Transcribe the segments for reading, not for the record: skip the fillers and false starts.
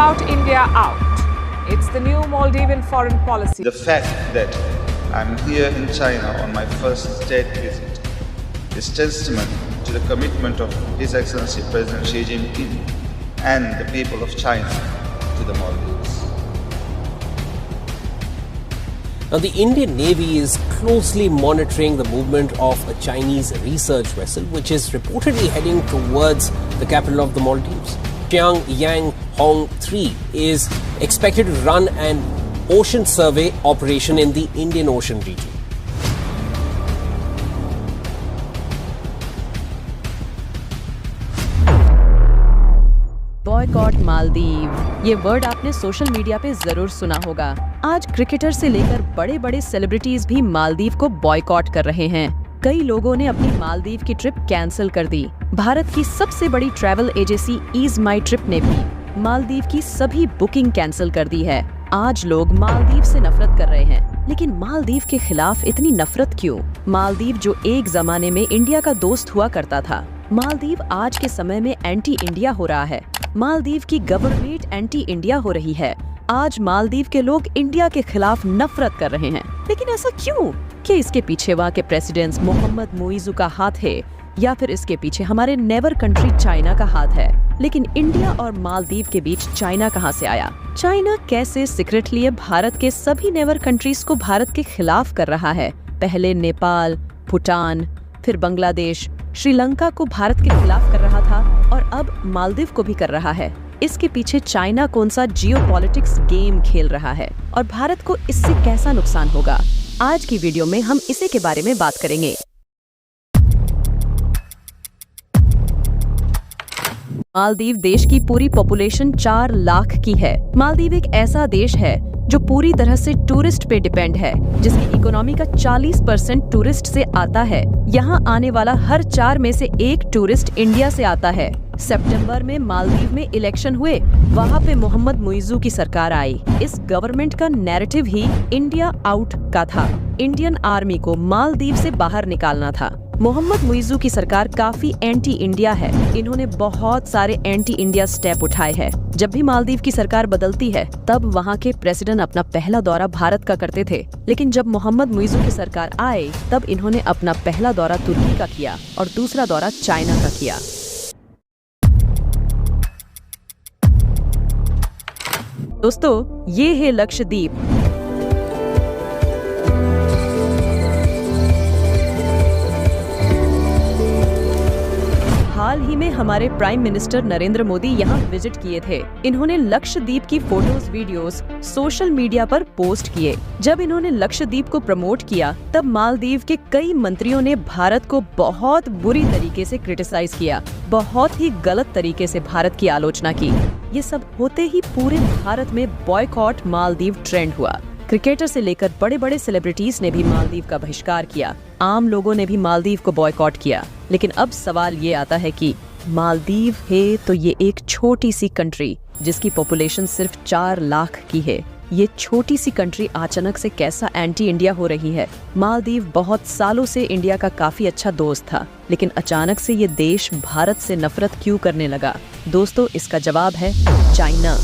about India out. It's the new Maldivian foreign policy. The fact that I'm here in China on my first state visit is testament to the commitment of His Excellency President Xi Jinping and the people of China to the Maldives. Now, the Indian Navy is closely monitoring the movement of a Chinese research vessel, which is reportedly heading towards the capital of the Maldives. Chiang Yang Hong 3 is expected to run an ocean survey operation in the Indian Ocean region. Boycott Maldives, ये word आपने social media पे जरूर सुना होगा। आज cricketer से लेकर बड़े बड़े सेलिब्रिटीज भी मालदीव को बॉयकॉट कर रहे हैं। कई लोगों ने अपनी मालदीव की ट्रिप कैंसिल कर दी। भारत की सबसे बड़ी ट्रैवल एजेंसी ईज माई ट्रिप ने भी मालदीव की सभी बुकिंग कैंसिल कर दी है। आज लोग मालदीव से नफरत कर रहे हैं, लेकिन मालदीव के खिलाफ इतनी नफरत क्यों? मालदीव जो एक जमाने में इंडिया का दोस्त हुआ करता था, मालदीव आज के समय में एंटी इंडिया हो रहा है। मालदीव की गवर्नमेंट एंटी इंडिया हो रही है। आज मालदीव के लोग इंडिया के खिलाफ नफरत कर रहे हैं, लेकिन ऐसा क्यों? क्या इसके पीछे वहाँ के प्रेसिडेंट मोहम्मद मुइज़ू का हाथ है, या फिर इसके पीछे हमारे नेबर कंट्री चाइना का हाथ है? लेकिन इंडिया और मालदीव के बीच चाइना कहाँ से आया? चाइना कैसे सीक्रेटली भारत के सभी नेबर कंट्रीज को भारत के खिलाफ कर रहा है? पहले नेपाल, भूटान, फिर बांग्लादेश, श्रीलंका को भारत के खिलाफ कर रहा था और अब मालदीव को भी कर रहा है। इसके पीछे चाइना कौन सा जियोपॉलिटिक्स गेम खेल रहा है और भारत को इससे कैसा नुकसान होगा? आज की वीडियो में हम इसी के बारे में बात करेंगे। मालदीव देश की पूरी पॉपुलेशन 4 लाख की है। मालदीव एक ऐसा देश है जो पूरी तरह से टूरिस्ट पे डिपेंड है, जिसकी इकोनॉमी का 40% टूरिस्ट से आता है। यहाँ आने वाला हर 4 में से 1 टूरिस्ट इंडिया से आता है। सितंबर में मालदीव में इलेक्शन हुए, वहाँ पे मोहम्मद मुइज़ू की सरकार आई। इस गवर्नमेंट का नैरेटिव ही इंडिया आउट का था। इंडियन आर्मी को मालदीव से बाहर निकालना था। मोहम्मद मुइज़ू की सरकार काफी एंटी इंडिया है। इन्होंने बहुत सारे एंटी इंडिया स्टेप उठाए हैं। जब भी मालदीव की सरकार बदलती है, तब वहाँ के प्रेसिडेंट अपना पहला दौरा भारत का करते थे, लेकिन जब मोहम्मद मुइज़ू की सरकार आए, तब इन्होंने अपना पहला दौरा तुर्की का किया और दूसरा दौरा चाइना का किया। दोस्तों, ये है लक्षद्वीप। हाल ही में हमारे प्राइम मिनिस्टर नरेंद्र मोदी यहाँ विजिट किए थे। इन्होंने लक्षद्वीप की फोटोज वीडियोस सोशल मीडिया पर पोस्ट किए। जब इन्होंने लक्षद्वीप को प्रमोट किया, तब मालदीव के कई मंत्रियों ने भारत को बहुत बुरी तरीके से क्रिटिसाइज किया, बहुत ही गलत तरीके से भारत की आलोचना की। ये सब होते ही पूरे भारत में बॉयकॉट मालदीव ट्रेंड हुआ। क्रिकेटर से लेकर बड़े बड़े सेलिब्रिटीज ने भी मालदीव का बहिष्कार किया। आम लोगों ने भी मालदीव को बॉयकॉट किया। लेकिन अब सवाल ये आता है कि मालदीव है तो ये एक छोटी सी कंट्री जिसकी पॉपुलेशन सिर्फ 4 लाख की है। ये छोटी सी कंट्री अचानक से कैसा एंटी इंडिया हो रही है? मालदीव बहुत सालों से इंडिया का काफी अच्छा दोस्त था, लेकिन अचानक से ये देश भारत से नफरत क्यों करने लगा? दोस्तों, इसका जवाब है चाइना।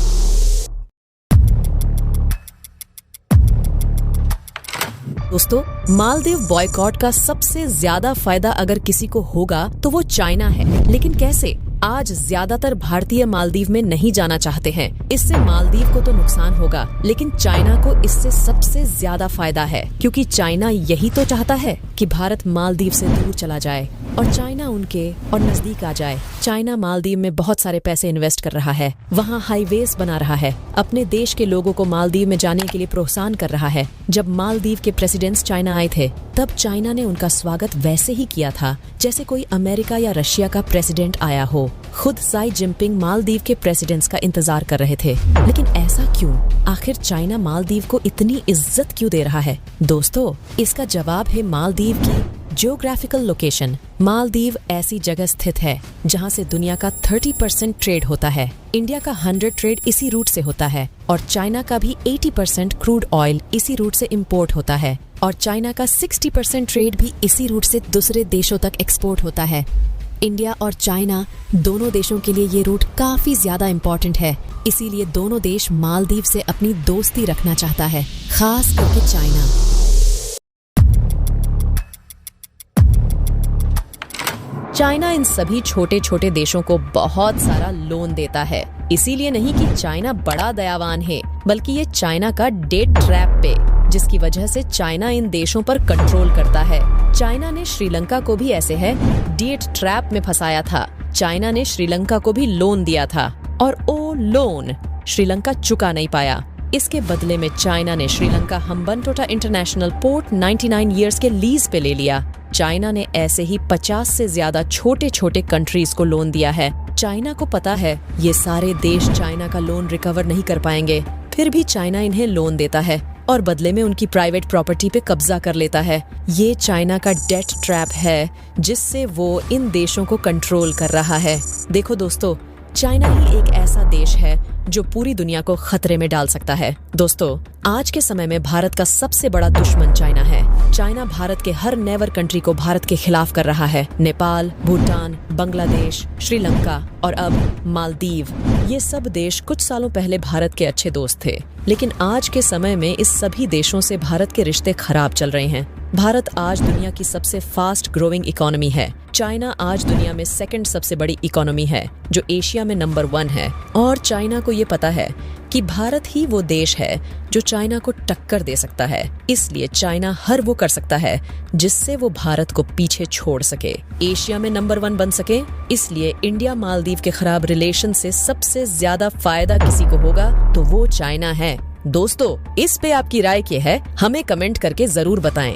दोस्तों, मालदीव बॉयकॉट का सबसे ज्यादा फायदा अगर किसी को होगा तो वो चाइना है। लेकिन कैसे? आज ज्यादातर भारतीय मालदीव में नहीं जाना चाहते हैं। इससे मालदीव को तो नुकसान होगा, लेकिन चाइना को इससे सबसे ज्यादा फायदा है, क्योंकि चाइना यही तो चाहता है कि भारत मालदीव से दूर चला जाए और चाइना उनके और नजदीक आ जाए। चाइना मालदीव में बहुत सारे पैसे इन्वेस्ट कर रहा है, वहाँ हाईवेज बना रहा है, अपने देश के लोगों को मालदीव में जाने के लिए प्रोत्साहन कर रहा है। जब मालदीव के प्रेसिडेंट्स चाइना आए थे, तब चाइना ने उनका स्वागत वैसे ही किया था जैसे कोई अमेरिका या रशिया का प्रेसिडेंट आया हो। खुद शी जिनपिंग मालदीव के प्रेसिडेंट्स का इंतजार कर रहे थे। लेकिन ऐसा क्यों? आखिर चाइना मालदीव को इतनी इज्जत क्यों दे रहा है? दोस्तों, इसका जवाब है मालदीव की जियोग्राफिकल लोकेशन। मालदीव ऐसी जगह स्थित है जहां से दुनिया का 30% ट्रेड होता है। इंडिया का 100 ट्रेड इसी रूट से होता है और चाइना का भी 80% क्रूड ऑयल इसी रूट से इंपोर्ट होता है और चाइना का 60% ट्रेड भी इसी रूट से दूसरे देशों तक एक्सपोर्ट होता है। इंडिया और चाइना दोनों देशों के लिए ये रूट काफी ज्यादा इम्पोर्टेंट है, इसीलिए दोनों देश मालदीव से अपनी दोस्ती रखना चाहता है, खास करके चाइना। चाइना इन सभी छोटे छोटे देशों को बहुत सारा लोन देता है, इसीलिए नहीं कि चाइना बड़ा दयावान है, बल्कि ये चाइना का डेट ट्रैप पे, जिसकी वजह से चाइना इन देशों पर कंट्रोल करता है। चाइना ने श्रीलंका को भी ऐसे है डेट ट्रैप में फंसाया था। चाइना ने श्रीलंका को भी लोन दिया था और वो लोन श्रीलंका चुका नहीं पाया। इसके बदले में चाइना ने Sri Lanka Hambantota international port 99 years के लीज पे ले लिया। चाइना ने ऐसे ही 50 से ज्यादा छोटे छोटे कंट्रीज को लोन दिया है। चाइना को पता है ये सारे देश चाइना का लोन रिकवर नहीं कर पाएंगे, फिर भी चाइना इन्हें लोन देता है और बदले में उनकी प्राइवेट प्रॉपर्टी पे कब्जा कर लेता है। ये चाइना का डेट ट्रैप है, जिससे वो इन देशों को कंट्रोल कर रहा है। देखो दोस्तों, चाइना ही एक ऐसा देश है जो पूरी दुनिया को खतरे में डाल सकता है। दोस्तों, आज के समय में भारत का सबसे बड़ा दुश्मन चाइना है। चाइना भारत के हर नेवर कंट्री को भारत के खिलाफ कर रहा है। नेपाल, भूटान, बांग्लादेश, श्रीलंका और अब मालदीव, ये सब देश कुछ सालों पहले भारत के अच्छे दोस्त थे, लेकिन आज के समय में इस सभी देशों से भारत के रिश्ते खराब चल रहे हैं। भारत आज दुनिया की सबसे फास्ट ग्रोइंग इकोनॉमी है। चाइना आज दुनिया में सेकंड सबसे बड़ी इकोनॉमी है, जो एशिया में नंबर 1 है। और चाइना को ये पता है कि भारत ही वो देश है जो चाइना को टक्कर दे सकता है, इसलिए चाइना हर वो कर सकता है जिससे वो भारत को पीछे छोड़ सके, एशिया में नंबर 1 बन सके। इसलिए इंडिया मालदीव के खराब रिलेशन से सबसे ज्यादा फायदा किसी को होगा तो वो चाइना है। दोस्तों, इस पे आपकी राय क्या है, हमें कमेंट करके जरूर बताएं।